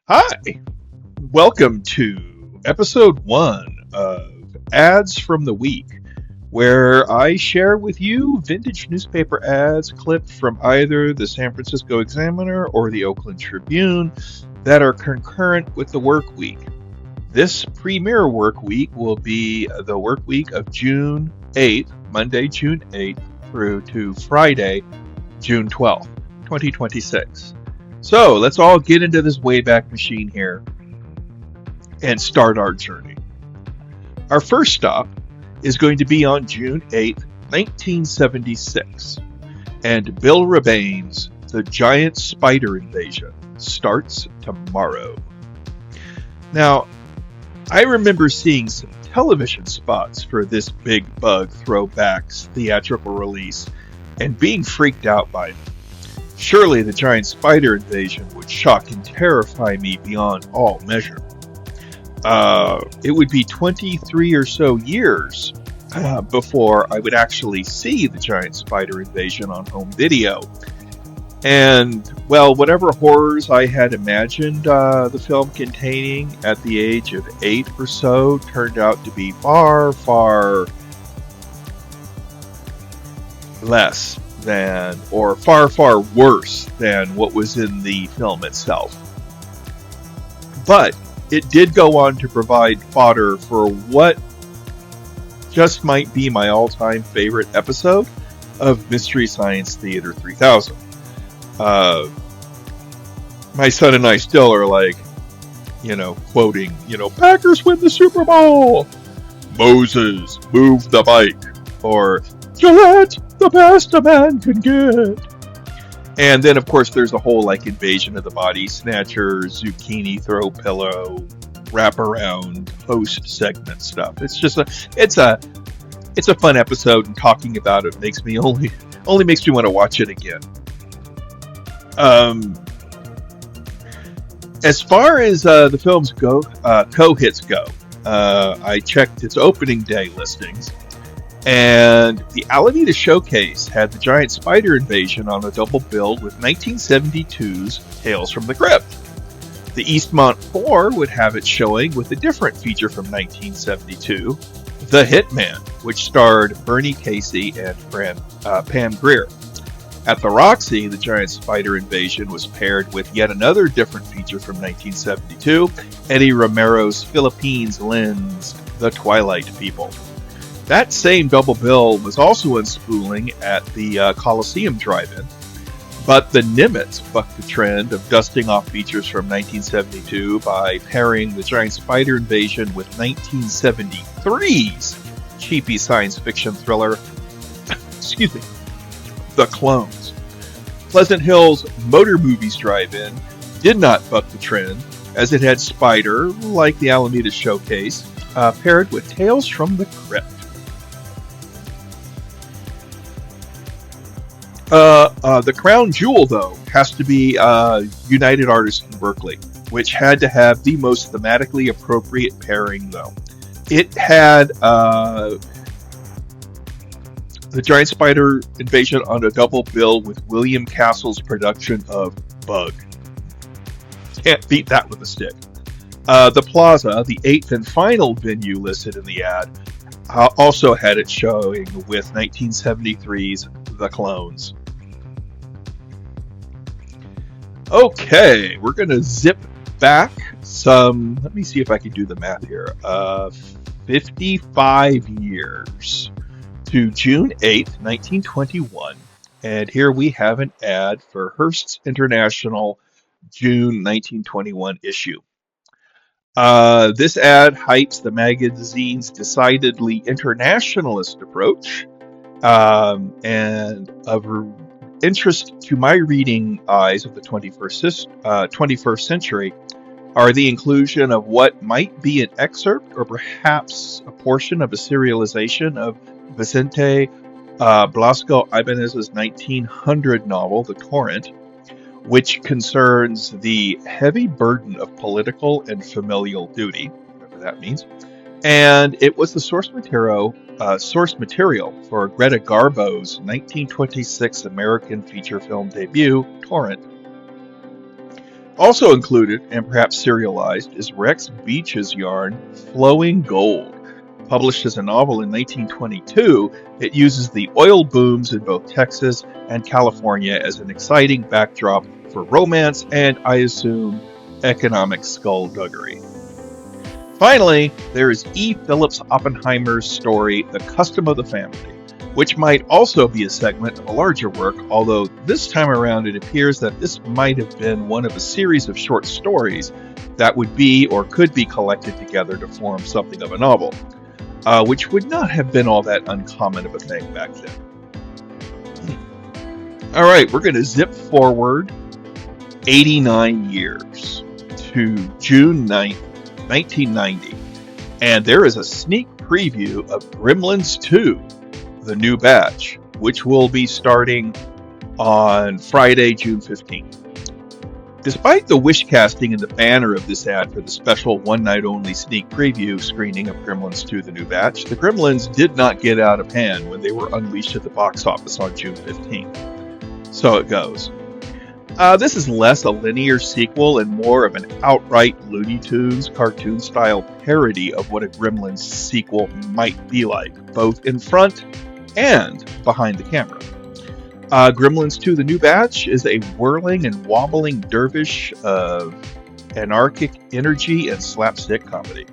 Hi, welcome to episode one of Ads from the Week, where I share with you vintage newspaper ads clipped from either the San Francisco Examiner or the Oakland Tribune that are concurrent with the work week. This premier work week will be the work week of June 8th, Monday, June 8th, through to Friday, June 12th, 2026. So let's all get into this Wayback Machine here and start our journey. Our first stop is going to be on June 8th, 1976, and Bill Rebane's The Giant Spider Invasion starts tomorrow. Now, I remember seeing some television spots for this Big Bug Throwbacks theatrical release and being freaked out by it. Surely the giant spider invasion would shock and terrify me beyond all measure. It would be 23 or so years before I would actually see the giant spider invasion on home video. And, well, whatever horrors I had imagined the film containing at the age of 8 or so turned out to be far, far less than, or far, far worse than what was in the film itself. But it did go on to provide fodder for what just might be my all-time favorite episode of Mystery Science Theater 3000. My son and I still are like, quoting, Packers win the Super Bowl! Moses, move the bike! Or, Gillette, the best a man can get! And then, of course, there's a whole, Invasion of the Body Snatchers, Zucchini Throw Pillow, wraparound, post-segment stuff. It's a fun episode, and talking about it makes me only makes me want to watch it again. As far as the film's co-hits go, I checked its opening day listings, and the Alameda Showcase had the Giant Spider Invasion on a double bill with 1972's Tales from the Crypt. The Eastmont 4 would have it showing with a different feature from 1972, The Hitman, which starred Bernie Casey and Pam Grier. At the Roxy, the Giant Spider Invasion was paired with yet another different feature from 1972, Eddie Romero's Philippines lens, The Twilight People. That same double bill was also unspooling at the Coliseum Drive-In, but the Nimitz bucked the trend of dusting off features from 1972 by pairing the Giant Spider Invasion with 1973's cheapy science fiction thriller, The Clones. Pleasant Hill's Motor Movies Drive-In did not buck the trend, as it had Spider, like the Alameda Showcase, paired with Tales from the Crypt. The crown jewel, though, has to be United Artists in Berkeley, which had to have the most thematically appropriate pairing, though. It had the Giant Spider Invasion on a double bill with William Castle's production of Bug. Can't beat that with a stick. The Plaza, the eighth and final venue listed in the ad, also had it showing with 1973's The Clones. Okay, we're going to zip back some, let me see if I can do the math here, 55 years to June 8th, 1921. And here we have an ad for Hearst's International June 1921 issue. This ad hypes the magazine's decidedly internationalist approach, and of interest to my reading eyes of the 21st century are the inclusion of what might be an excerpt or perhaps a portion of a serialization of Vicente Blasco Ibanez's 1900 novel, The Torrent, which concerns the heavy burden of political and familial duty, whatever that means, and it was the source material for Greta Garbo's 1926 American feature film debut, Torrent. Also included, and perhaps serialized, is Rex Beach's yarn Flowing Gold. Published as a novel in 1922, it uses the oil booms in both Texas and California as an exciting backdrop for romance and, I assume, economic skullduggery. Finally, there is E. Phillips Oppenheimer's story, The Custom of the Family, which might also be a segment of a larger work, although this time around it appears that this might have been one of a series of short stories that would be or could be collected together to form something of a novel, which would not have been all that uncommon of a thing back then. All right, we're going to zip forward 89 years to June 9th, 1990, and there is a sneak preview of Gremlins 2, the new batch, which will be starting on Friday, June 15th. Despite the wish casting in the banner of this ad for the special one-night-only sneak preview screening of Gremlins 2, the new batch, the Gremlins did not get out of hand when they were unleashed at the box office on June 15th. So it goes. This is less a linear sequel and more of an outright Looney Tunes cartoon-style parody of what a Gremlins sequel might be like, both in front and behind the camera. Gremlins 2, the new batch, is a whirling and wobbling dervish of anarchic energy and slapstick comedy.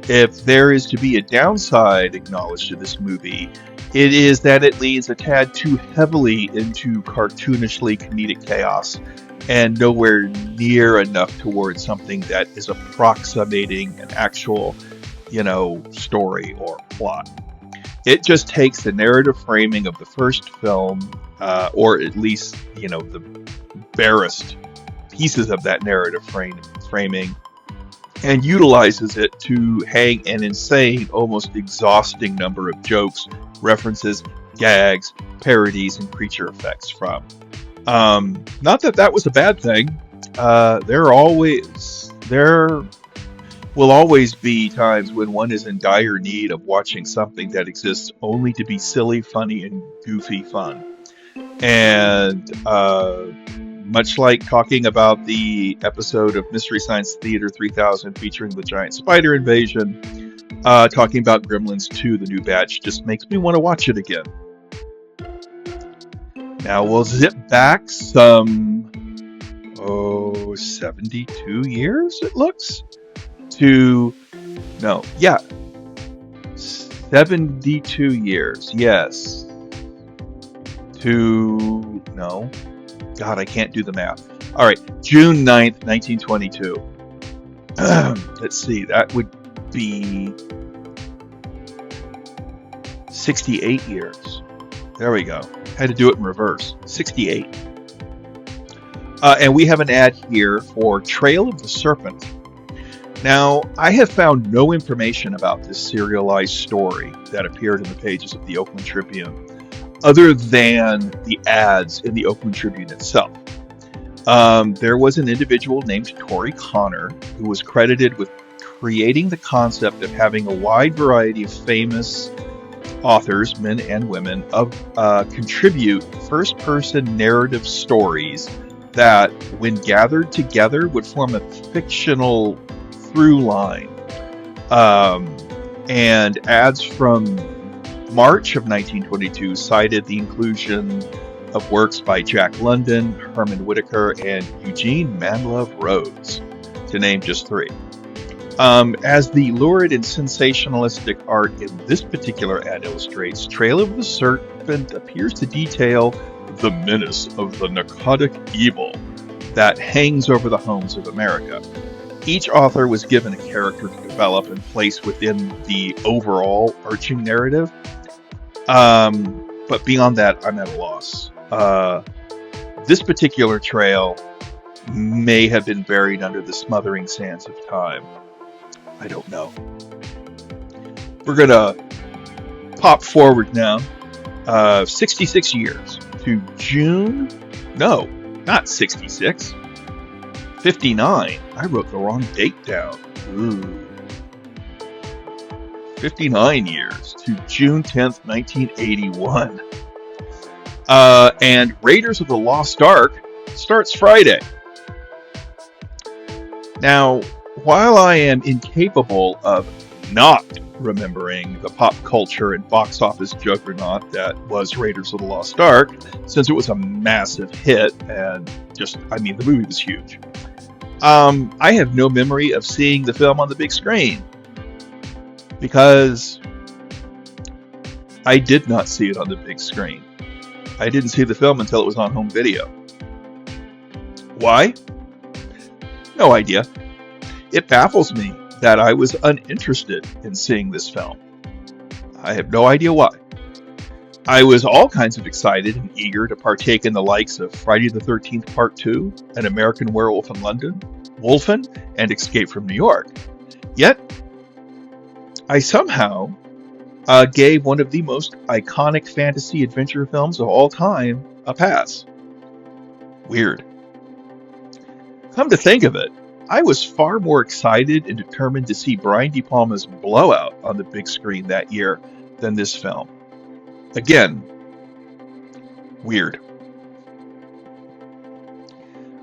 If there is to be a downside acknowledged to this movie, it is that it leans a tad too heavily into cartoonishly comedic chaos and nowhere near enough towards something that is approximating an actual, story or plot. It just takes the narrative framing of the first film, or at least, the barest pieces of that narrative framing, and utilizes it to hang an insane, almost exhausting number of jokes, references, gags, parodies, and creature effects from. Not that that was a bad thing. There will always be times when one is in dire need of watching something that exists only to be silly, funny, and goofy fun. And much like talking about the episode of Mystery Science Theater 3000 featuring the giant spider invasion, talking about Gremlins 2, the new batch, just makes me want to watch it again. Now we'll zip back some, 72 years, it looks, 72 years, yes. God, I can't do the math. All right, June 9th, 1922. Let's see, that would be 68 years. There we go. Had to do it in reverse. 68. And we have an ad here for Trail of the Serpent. Now, I have found no information about this serialized story that appeared in the pages of the Oakland Tribune, other than the ads in the Oakland Tribune itself. There was an individual named Tori Connor who was credited with creating the concept of having a wide variety of famous authors, men and women, contribute first-person narrative stories that, when gathered together, would form a fictional through line. And ads from March of 1922 cited the inclusion of works by Jack London, Herman Whitaker, and Eugene Manlove Rhodes, to name just three. As the lurid and sensationalistic art in this particular ad illustrates, Trail of the Serpent appears to detail the menace of the narcotic evil that hangs over the homes of America. Each author was given a character to develop and place within the overall arching narrative. But beyond that, I'm at a loss. This particular trail may have been buried under the smothering sands of time. I don't know. We're going to pop forward now 66 years to June. No, not 66. 59. I wrote the wrong date down. Ooh. 59 years to June 10th, 1981. And Raiders of the Lost Ark starts Friday. Now, while I am incapable of not remembering the pop culture and box office juggernaut that was Raiders of the Lost Ark, since it was a massive hit and the movie was huge. I have no memory of seeing the film on the big screen because I did not see it on the big screen. I didn't see the film until it was on home video. Why? No idea. It baffles me that I was uninterested in seeing this film. I have no idea why. I was all kinds of excited and eager to partake in the likes of Friday the 13th Part 2, An American Werewolf in London, Wolfen, and Escape from New York. Yet, I somehow gave one of the most iconic fantasy adventure films of all time a pass. Weird. Come to think of it, I was far more excited and determined to see Brian De Palma's Blowout on the big screen that year than this film. Again, weird.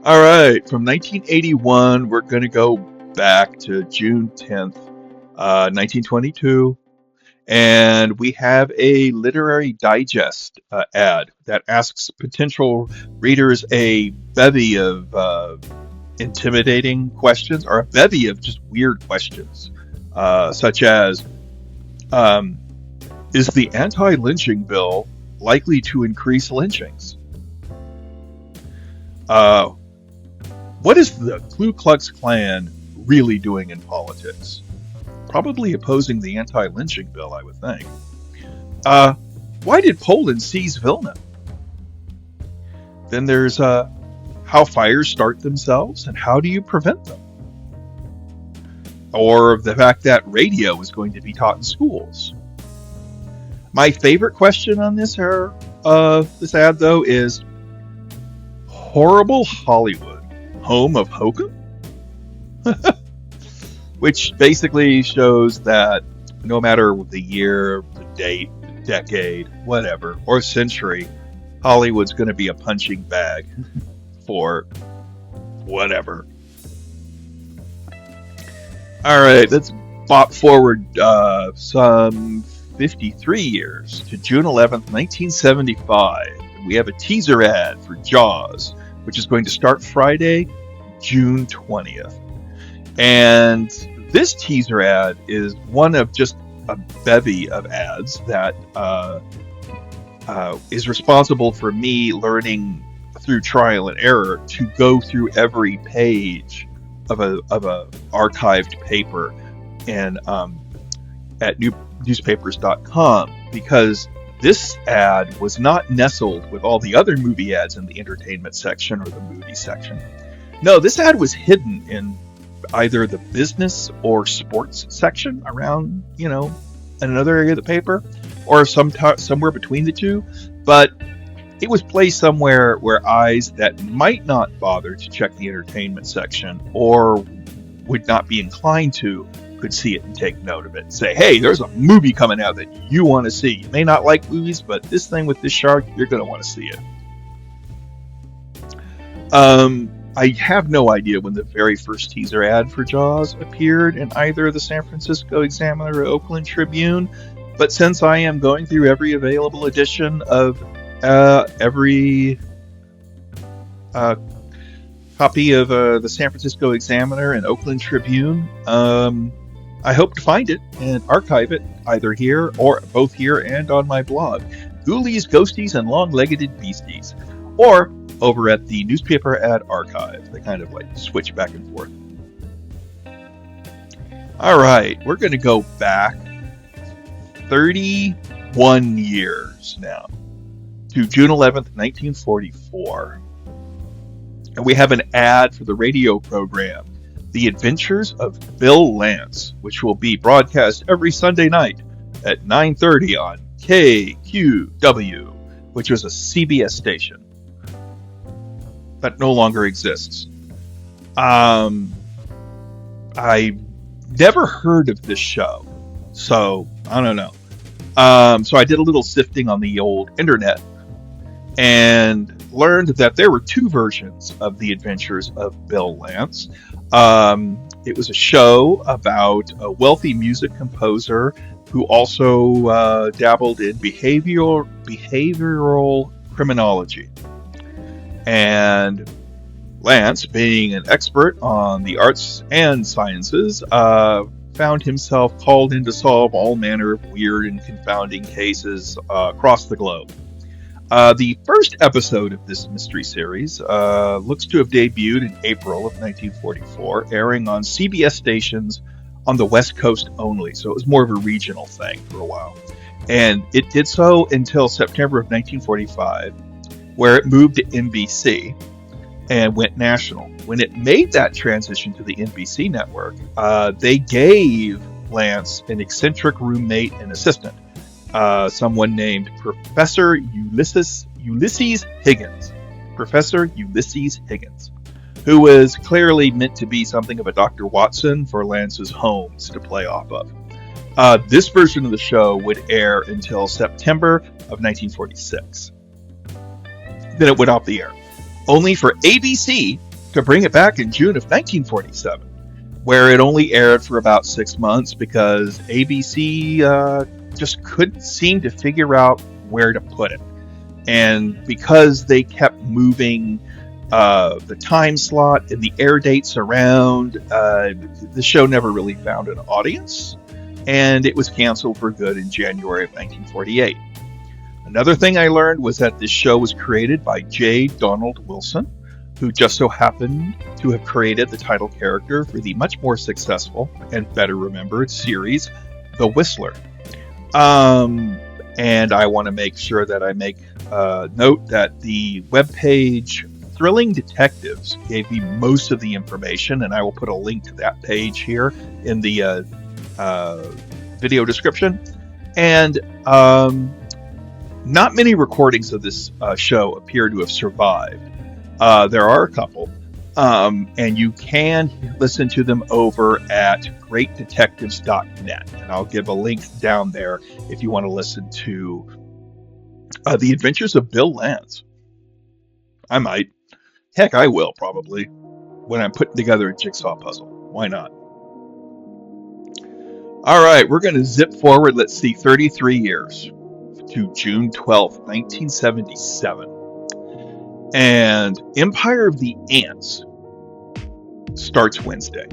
All right, from 1981, we're going to go back to June 10th, 1922, and we have a Literary Digest ad that asks potential readers a bevy of intimidating questions, or a bevy of just weird questions, such as, is the anti-lynching bill likely to increase lynchings? What is the Ku Klux Klan really doing in politics? Probably opposing the anti-lynching bill, I would think. Why did Poland seize Vilna? Then there's how fires start themselves and how do you prevent them? Or the fact that radio is going to be taught in schools. My favorite question on this ad, though, is Horrible Hollywood, home of hokum? Which basically shows that no matter the year, the date, the decade, whatever, or century, Hollywood's going to be a punching bag for whatever. All right, let's bop forward some 53 years to June 11th, 1975. We have a teaser ad for Jaws, which is going to start Friday, June 20th. And this teaser ad is one of just a bevy of ads that is responsible for me learning through trial and error to go through every page of a archived paper and at newspapers.com, because this ad was not nestled with all the other movie ads in the entertainment section or the movie section. No, this ad was hidden in either the business or sports section around, in another area of the paper, or somewhere between the two. But it was placed somewhere where eyes that might not bother to check the entertainment section or would not be inclined to could see it and take note of it and say, hey, there's a movie coming out that you want to see. You may not like movies, but this thing with this shark, you're going to want to see it. I have no idea when the very first teaser ad for Jaws appeared in either the San Francisco Examiner or Oakland Tribune, but since I am going through every available edition of every copy of the San Francisco Examiner and Oakland Tribune, I hope to find it and archive it either here or both here and on my blog, Ghoulies, Ghosties, and Long-Legged Beasties, or over at the Newspaper Ad Archive. They kind of switch back and forth. All right, we're going to go back 31 years now to June 11th, 1944. And we have an ad for the radio program, The Adventures of Bill Lance, which will be broadcast every Sunday night at 9:30 on KQW, which was a CBS station that no longer exists. I never heard of this show, so I don't know. So I did a little sifting on the old internet and learned that there were two versions of The Adventures of Bill Lance. It was a show about a wealthy music composer who also dabbled in behavioral criminology. And Lance, being an expert on the arts and sciences, found himself called in to solve all manner of weird and confounding cases across the globe. The first episode of this mystery series looks to have debuted in April of 1944, airing on CBS stations on the West Coast only, so it was more of a regional thing for a while. And it did so until September of 1945, where it moved to NBC and went national. When it made that transition to the NBC network, they gave Lance an eccentric roommate and assistant, someone named Professor Ulysses Higgins. Professor Ulysses Higgins, who was clearly meant to be something of a Dr. Watson for Lance's Holmes to play off of. This version of the show would air until September of 1946. Then it went off the air, only for ABC to bring it back in June of 1947, where it only aired for about 6 months because ABC just couldn't seem to figure out where to put it. And because they kept moving the time slot and the air dates around, the show never really found an audience, and it was canceled for good in January of 1948. Another thing I learned was that this show was created by J. Donald Wilson, who just so happened to have created the title character for the much more successful and better remembered series, The Whistler. And I want to make sure that I make note that the webpage Thrilling Detectives gave me most of the information, and I will put a link to that page here in the video description. And not many recordings of this show appear to have survived. There are a couple, and you can listen to them over at greatdetectives.net, and I'll give a link down there if you want to listen to The Adventures of Bill Lance. I might. Heck, I will probably, when I'm putting together a jigsaw puzzle. Why not? All right, we're going to zip forward, let's see, 33 years to June 12th, 1977. And Empire of the Ants starts Wednesday.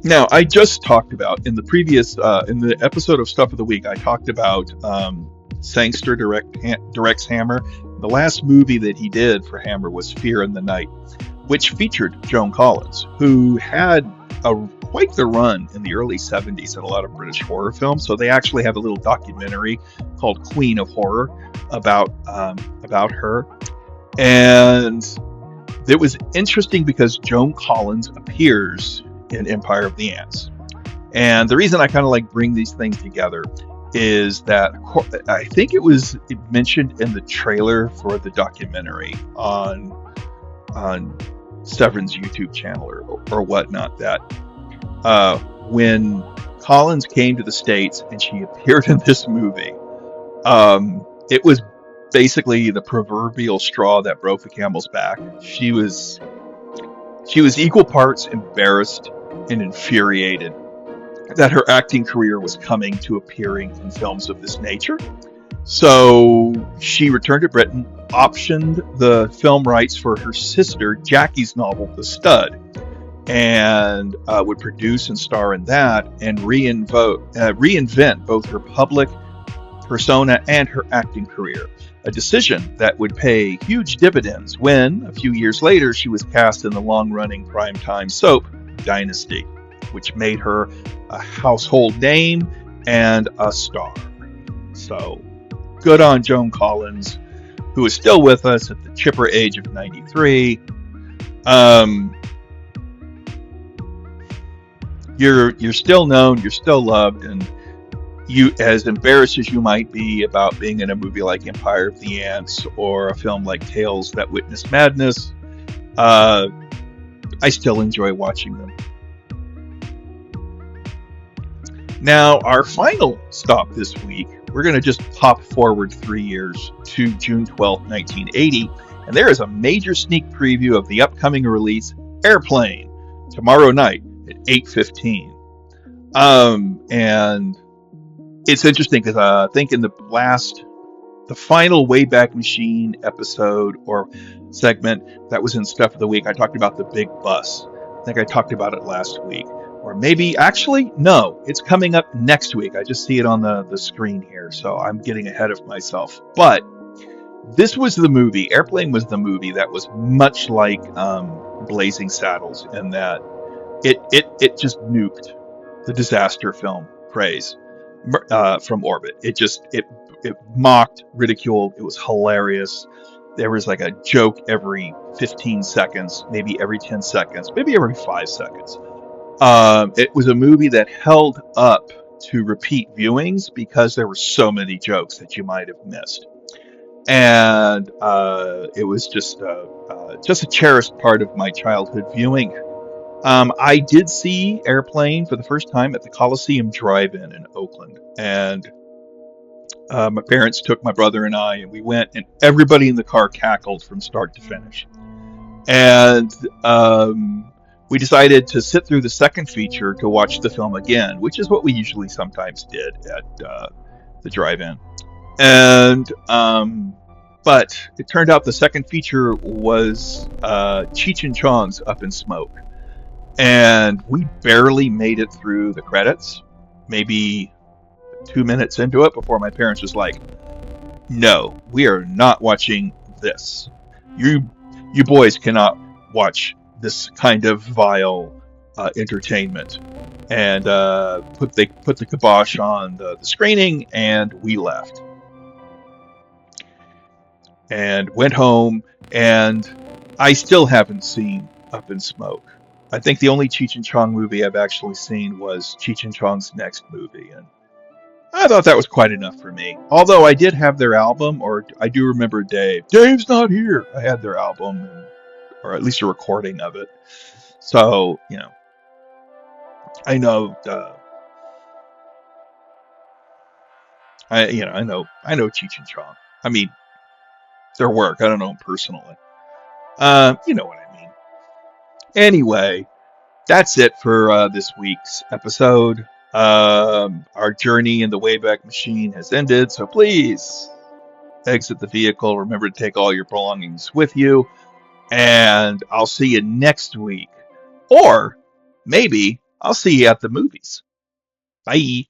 Now, I just talked about in the episode of Stuff of the Week, I talked about Sangster directs Hammer. The last movie that he did for Hammer was Fear in the Night, which featured Joan Collins, who had quite the run in the early 70s in a lot of British horror films. So they actually have a little documentary called Queen of Horror about her. And it was interesting because Joan Collins appears in Empire of the Ants. And the reason I kind of like bring these things together is that I think it was mentioned in the trailer for the documentary on Severin's YouTube channel or whatnot, that when Collins came to the States and she appeared in this movie, it was basically the proverbial straw that broke the camel's back. She was equal parts embarrassed and infuriated that her acting career was coming to appearing in films of this nature. So she returned to Britain, optioned the film rights for her sister Jackie's novel, The Stud, and would produce and star in that and reinvent both her public persona and her acting career. A decision that would pay huge dividends when, a few years later, she was cast in the long-running primetime soap Dynasty, which made her a household name and a star. So, good on Joan Collins, who is still with us at the chipper age of 93. You're still known, you're still loved, and you, as embarrassed as you might be about being in a movie like Empire of the Ants or a film like Tales That Witness Madness, I still enjoy watching them. Now, our final stop this week, we're going to just pop forward 3 years to June 12th, 1980, and there is a major sneak preview of the upcoming release, Airplane tomorrow night at 8:15. And it's interesting because I think in the final Wayback Machine episode or segment that was in Stuff of the Week, I talked about the big bus. I think I talked about it last week. Or maybe, actually, no, it's coming up next week. I just see it on the screen here, so I'm getting ahead of myself. But this was the movie, Airplane was the movie that was much like Blazing Saddles in that it just nuked the disaster film craze from orbit. It mocked, ridiculed. It was hilarious. There was like a joke every 15 seconds, maybe every 10 seconds, maybe every 5 seconds. It was a movie that held up to repeat viewings because there were so many jokes that you might have missed. And it was just a cherished part of my childhood viewing. I did see Airplane for the first time at the Coliseum Drive-In in Oakland, and my parents took my brother and I, and we went, and everybody in the car cackled from start to finish. And we decided to sit through the second feature to watch the film again, which is what we usually sometimes did at the drive-in. And but it turned out the second feature was Cheech and Chong's Up in Smoke. And we barely made it through the credits, maybe 2 minutes into it before my parents was like, no, we are not watching this. You boys cannot watch this kind of vile entertainment. And put the kibosh on the screening, and we left. And went home, and I still haven't seen Up in Smoke. I think the only Cheech and Chong movie I've actually seen was Cheech and Chong's next movie, and I thought that was quite enough for me. Although I did have their album, or I do remember Dave. Dave's not here. I had their album, or at least a recording of it. So I know. I know Cheech and Chong. I mean, their work. I don't know them personally. You know what I mean. Anyway, that's it for this week's episode. Our journey in the Wayback Machine has ended, so please exit the vehicle. Remember to take all your belongings with you, and I'll see you next week. Or maybe I'll see you at the movies. Bye.